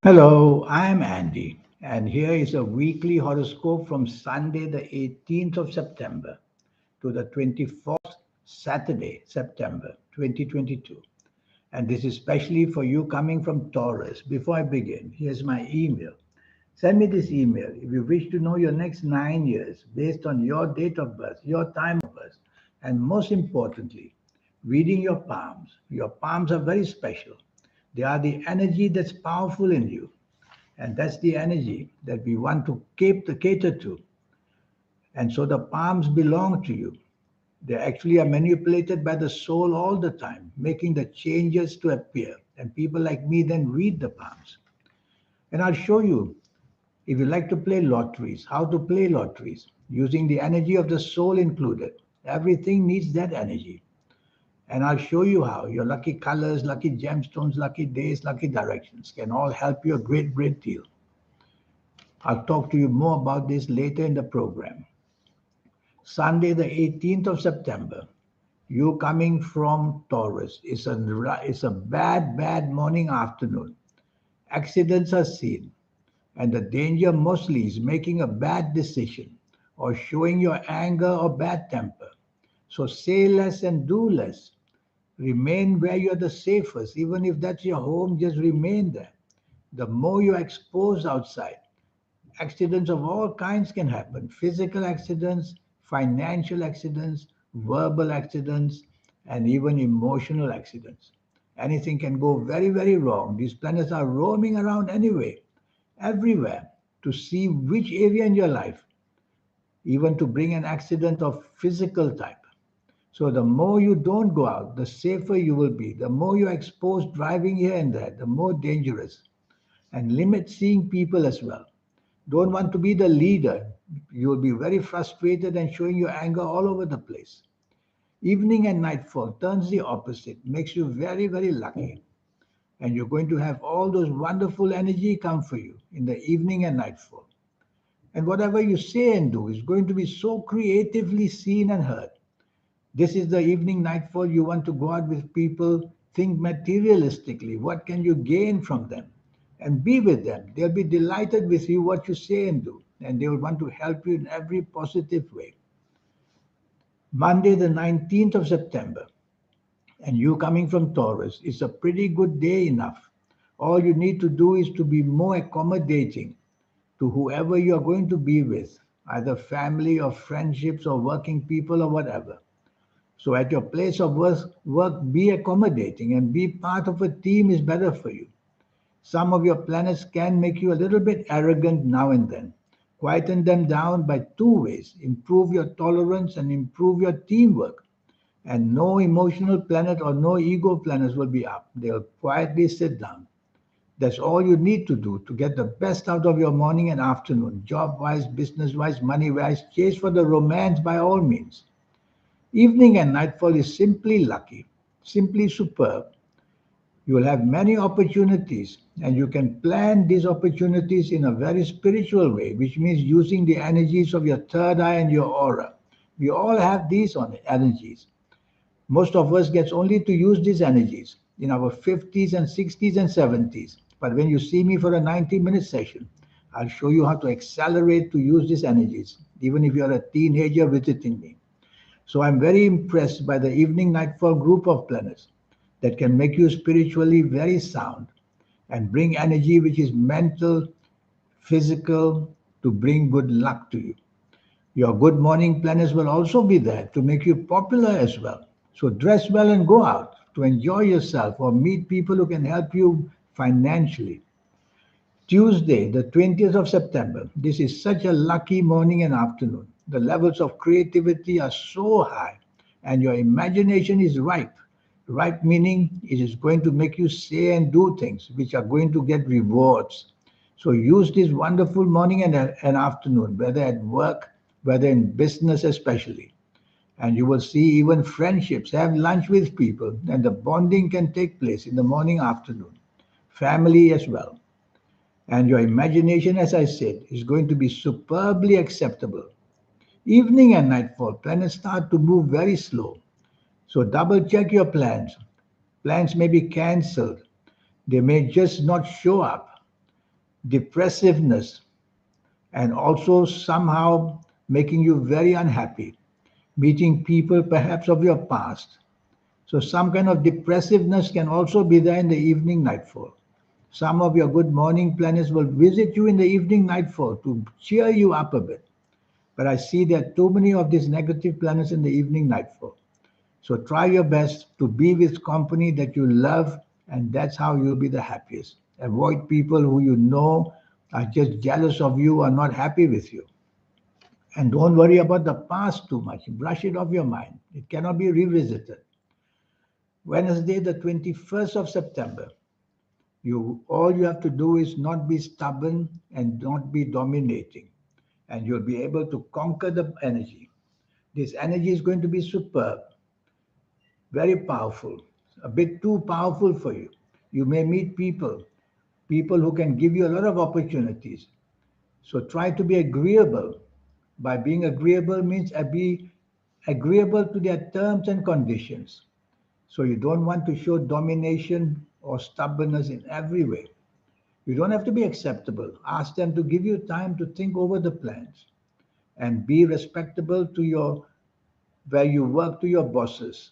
Hello, I'm Andy, and here is a weekly horoscope from Sunday, the 18th of September to the 24th, Saturday, September 2022. And this is specially for you coming from Taurus. Before I begin, here's my email. Send me this email if you wish to know your next 9 years based on your date of birth, your time of birth, and most importantly, reading your palms. Your palms are very special. They are the energy that's powerful in you, and that's the energy that we want to keep the cater to. And so the palms belong to you. They actually are manipulated by the soul all the time, making the changes to appear. And people like me then read the palms. And I'll show you, if you like to play lotteries, how to play lotteries using the energy of the soul included. Everything needs that energy. And I'll show you how your lucky colors, lucky gemstones, lucky days, lucky directions can all help you a great, great deal. I'll talk to you more about this later in the program. Sunday, the 18th of September, you coming from Taurus. It's a bad, bad morning afternoon. Accidents are seen, and the danger mostly is making a bad decision or showing your anger or bad temper. So say less and do less. Remain where you're the safest. Even if that's your home, just remain there. The more you're exposed outside, accidents of all kinds can happen: physical accidents, financial accidents, verbal accidents, and even emotional accidents. Anything can go very, very wrong. These planets are roaming around anyway, everywhere, to see which area in your life, even to bring an accident of physical type. So the more you don't go out, the safer you will be. The more you're exposed driving here and there, the more dangerous. And limit seeing people as well. Don't want to be the leader. You will be very frustrated and showing your anger all over the place. Evening and nightfall turns the opposite, makes you very, very lucky. And you're going to have all those wonderful energy come for you in the evening and nightfall. And whatever you say and do is going to be so creatively seen and heard. This is the evening nightfall. You want to go out with people, think materialistically. What can you gain from them? And be with them. They'll be delighted with you, what you say and do. And they will want to help you in every positive way. Monday, the 19th of September, and you coming from Taurus, is a pretty good day enough. All you need to do is to be more accommodating to whoever you are going to be with, either family or friendships or working people or whatever. So at your place of work, be accommodating and be part of a team is better for you. Some of your planets can make you a little bit arrogant now and then. Quieten them down by two ways: improve your tolerance and improve your teamwork. And no emotional planet or no ego planets will be up. They'll quietly sit down. That's all you need to do to get the best out of your morning and afternoon, job wise, business wise, money wise. Chase for the romance by all means. Evening and nightfall is simply lucky, simply superb. You will have many opportunities, and you can plan these opportunities in a very spiritual way, which means using the energies of your third eye and your aura. We all have these on energies. Most of us gets only to use these energies in our 50s and 60s and 70s. But when you see me for a 90-minute session, I'll show you how to accelerate to use these energies, even if you're a teenager visiting me. So I'm very impressed by the evening nightfall group of planets that can make you spiritually very sound and bring energy which is mental, physical, to bring good luck to you. Your good morning planets will also be there to make you popular as well. So dress well and go out to enjoy yourself or meet people who can help you financially. Tuesday, the 20th of September. This is such a lucky morning and afternoon. The levels of creativity are so high, and your imagination is ripe. Ripe meaning it is going to make you say and do things which are going to get rewards. So use this wonderful morning and afternoon, whether at work, whether in business especially. And you will see even friendships. Have lunch with people, and the bonding can take place in the morning, afternoon. Family as well. And your imagination, as I said, is going to be superbly acceptable. Evening and nightfall, planets start to move very slow. So double check your plans. Plans may be cancelled. They may just not show up. depressiveness, and also somehow making you very unhappy, meeting people perhaps of your past. So some kind of depressiveness can also be there in the evening nightfall. Some of your good morning planets will visit you in the evening nightfall to cheer you up a bit. But I see there are too many of these negative planets in the evening nightfall. So try your best to be with company that you love, and that's how you'll be the happiest. Avoid people who you know are just jealous of you or not happy with you. And don't worry about the past too much. Brush it off your mind. It cannot be revisited. Wednesday, the 21st of September, you all you have to do is not be stubborn and not be dominating, and you'll be able to conquer the energy. This energy is going to be superb, very powerful, a bit too powerful for you. You may meet people who can give you a lot of opportunities. So try to be agreeable. By being agreeable means be agreeable to their terms and conditions. So you don't want to show domination or stubbornness in every way. You don't have to be acceptable. Ask them to give you time to think over the plans and be respectable to your where you work to your bosses.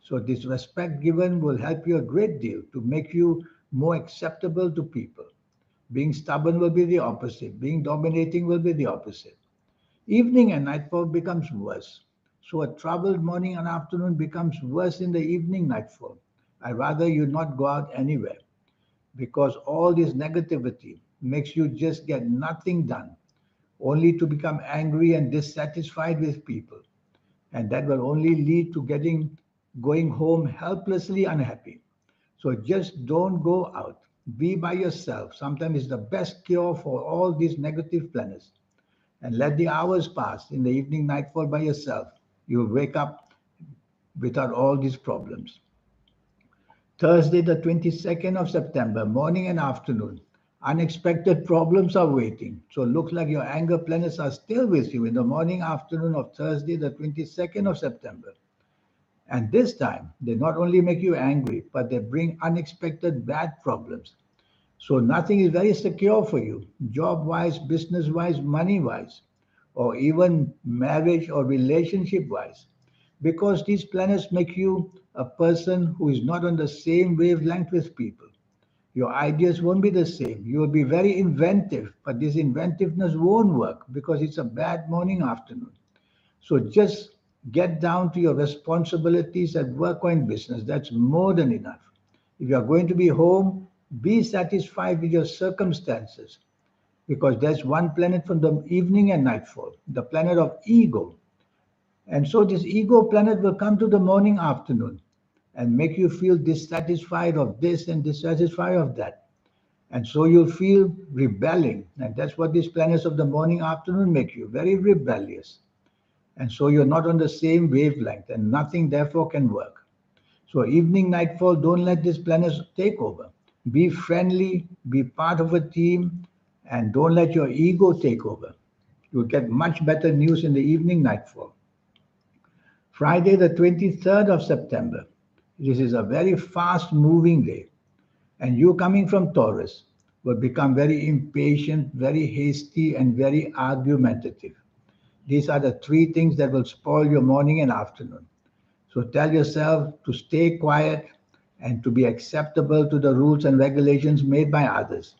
So this respect given will help you a great deal to make you more acceptable to people. Being stubborn will be the opposite. Being dominating will be the opposite. Evening and nightfall becomes worse. So a troubled morning and afternoon becomes worse in the evening nightfall. I rather you not go out anywhere because all this negativity makes you just get nothing done, only to become angry and dissatisfied with people. And that will only lead to going home helplessly unhappy. So just don't go out. Be by yourself. Sometimes it's the best cure for all these negative planets. And let the hours pass in the evening nightfall by yourself. You'll wake up without all these problems. Thursday, the 22nd of September, morning and afternoon. Unexpected problems are waiting. So looks like your anger planets are still with you in the morning, afternoon of Thursday, the 22nd of September. And this time, they not only make you angry, but they bring unexpected bad problems. So nothing is very secure for you, job wise, business wise, money wise, or even marriage or relationship wise. Because these planets make you a person who is not on the same wavelength with people. Your ideas won't be the same. You will be very inventive, but this inventiveness won't work because it's a bad morning, afternoon. So just get down to your responsibilities at work or in business. That's more than enough. If you are going to be home, be satisfied with your circumstances because there's one planet from the evening and nightfall, the planet of ego. And so this ego planet will come to the morning, afternoon and make you feel dissatisfied of this and dissatisfied of that. And so you'll feel rebelling. And that's what these planets of the morning, afternoon make you very rebellious. And so you're not on the same wavelength and nothing therefore can work. So evening, nightfall, don't let these planets take over. Be friendly, be part of a team, and don't let your ego take over. You'll get much better news in the evening, nightfall. Friday, the 23rd of September. This is a very fast moving day. And you coming from Taurus will become very impatient, very hasty, and very argumentative. These are the three things that will spoil your morning and afternoon. So tell yourself to stay quiet and to be acceptable to the rules and regulations made by others.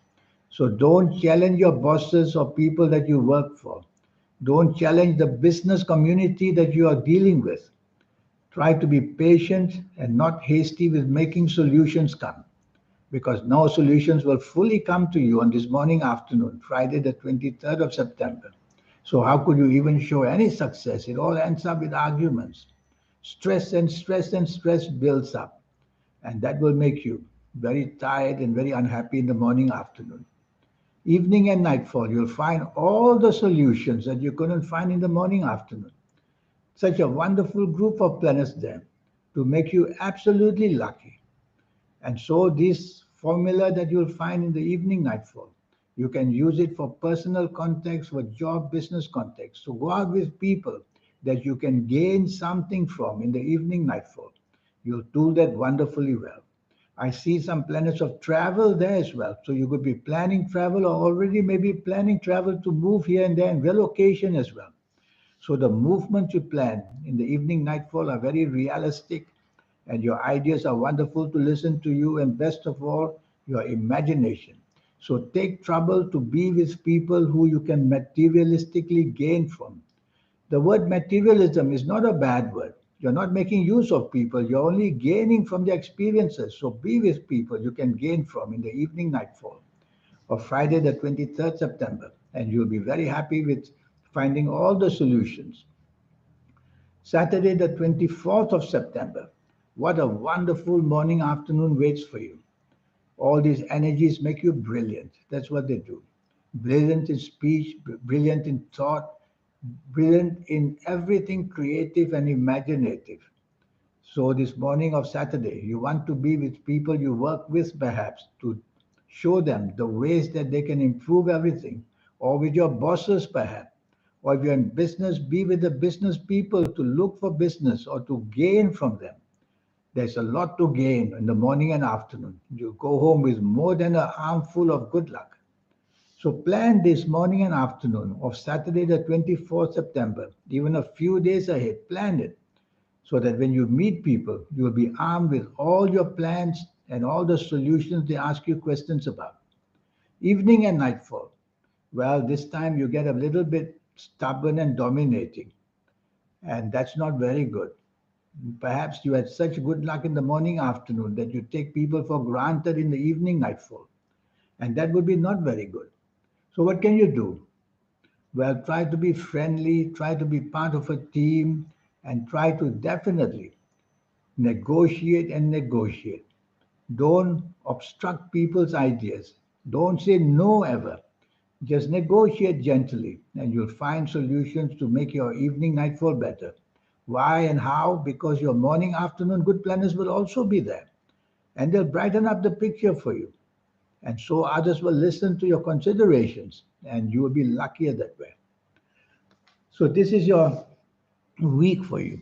So don't challenge your bosses or people that you work for. Don't challenge the business community that you are dealing with. Try to be patient and not hasty with making solutions come because no solutions will fully come to you on this morning, afternoon, Friday, the 23rd of September. So how could you even show any success? It all ends up with arguments. Stress and stress and stress builds up. And that will make you very tired and very unhappy in the morning, afternoon. Evening and nightfall, you'll find all the solutions that you couldn't find in the morning, afternoon. Such a wonderful group of planets there to make you absolutely lucky. And so this formula that you'll find in the evening nightfall, you can use it for personal context, for job, business context. So go out with people that you can gain something from in the evening nightfall. You'll do that wonderfully well. I see some planets of travel there as well. So you could be planning travel or already maybe planning travel to move here and there and relocation as well. So the movements you plan in the evening nightfall are very realistic, and your ideas are wonderful to listen to you, and best of all, your imagination. So take trouble to be with people who you can materialistically gain from. The word materialism is not a bad word. You're not making use of people, you're only gaining from their experiences. So be with people you can gain from in the evening nightfall of Friday, the 23rd September, and you'll be very happy with finding all the solutions. Saturday, the 24th of September, what a wonderful morning afternoon waits for you. All these energies make you brilliant. That's what they do. Brilliant in speech, brilliant in thought, brilliant in everything creative and imaginative. So, this morning of Saturday, you want to be with people you work with perhaps to show them the ways that they can improve everything, or with your bosses perhaps. Or if you're in business, be with the business people to look for business or to gain from them. There's a lot to gain in the morning and afternoon. You go home with more than an armful of good luck. So plan this morning and afternoon of Saturday, the 24th September, even a few days ahead. Plan it so that when you meet people, you will be armed with all your plans and all the solutions they ask you questions about. Evening and nightfall. Well, this time you get a little bit stubborn and dominating, and that's not very good. Perhaps you had such good luck in the morning, afternoon that you take people for granted in the evening, nightfall, and that would be not very good. So, what can you do? Well, try to be friendly, try to be part of a team, and try to definitely negotiate and negotiate. Don't obstruct people's ideas. Don't say no ever. Just negotiate gently, and you'll find solutions to make your evening nightfall better. Why and how? Because your morning, afternoon good planners will also be there, and they'll brighten up the picture for you. And so others will listen to your considerations, and you will be luckier that way. So, this is your week for you.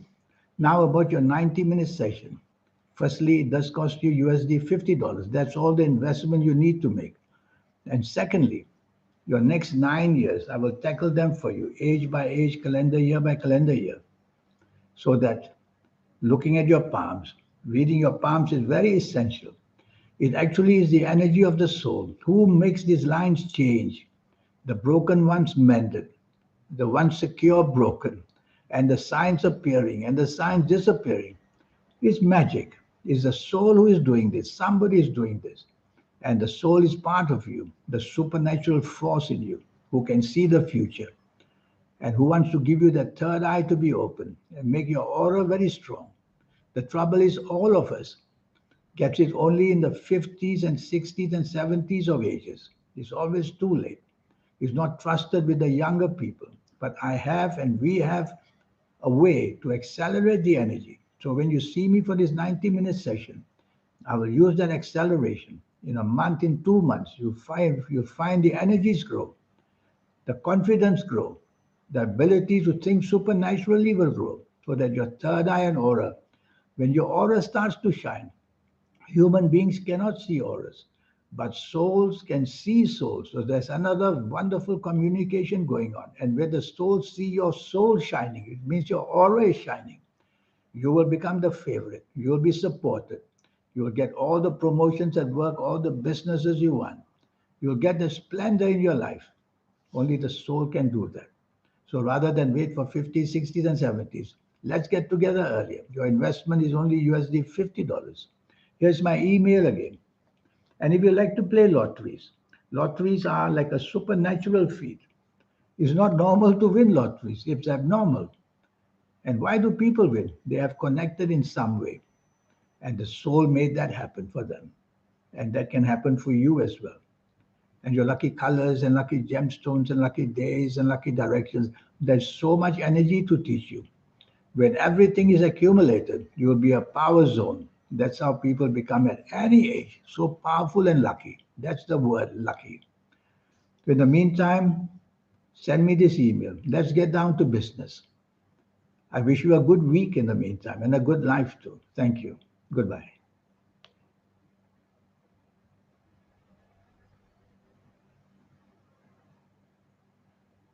Now, about your 90-minute session. Firstly, it does cost you USD $50. That's all the investment you need to make. And secondly, your next 9 years, I will tackle them for you, age by age, calendar year by calendar year, so that looking at your palms, reading your palms is very essential. It actually is the energy of the soul. Who makes these lines change? The broken ones mended, the ones secure broken, and the signs appearing and the signs disappearing. It's magic. It's the soul who is doing this. Somebody is doing this. And the soul is part of you, the supernatural force in you who can see the future and who wants to give you that third eye to be open and make your aura very strong. The trouble is, all of us gets it only in the 50s and 60s and 70s of ages. It's always too late. It's not trusted with the younger people. But I have and we have a way to accelerate the energy. So when you see me for this 90-minute session, I will use that acceleration. In a month, in 2 months, you find the energies grow, the confidence grow, the ability to think supernaturally will grow, so that your third eye and aura, when your aura starts to shine, human beings cannot see auras, but souls can see souls. So there's another wonderful communication going on. And when the souls see your soul shining, it means your aura is shining. You will become the favorite. You will be supported. You will get all the promotions at work, all the businesses you want. You'll get the splendor in your life. Only the soul can do that. So rather than wait for 50s, 60s, and 70s, let's get together earlier. Your investment is only USD $50. Here's my email again. And if you like to play lotteries, lotteries are like a supernatural feat. It's not normal to win lotteries, it's abnormal. And why do people win? They have connected in some way, and the soul made that happen for them. And that can happen for you as well. And your lucky colors and lucky gemstones and lucky days and lucky directions, there's so much energy to teach you. When everything is accumulated, you will be a power zone. That's how people become at any age so powerful and lucky. That's the word, lucky. In the meantime, send me this email. Let's get down to business. I wish you a good week in the meantime and a good life too. Thank you. Goodbye.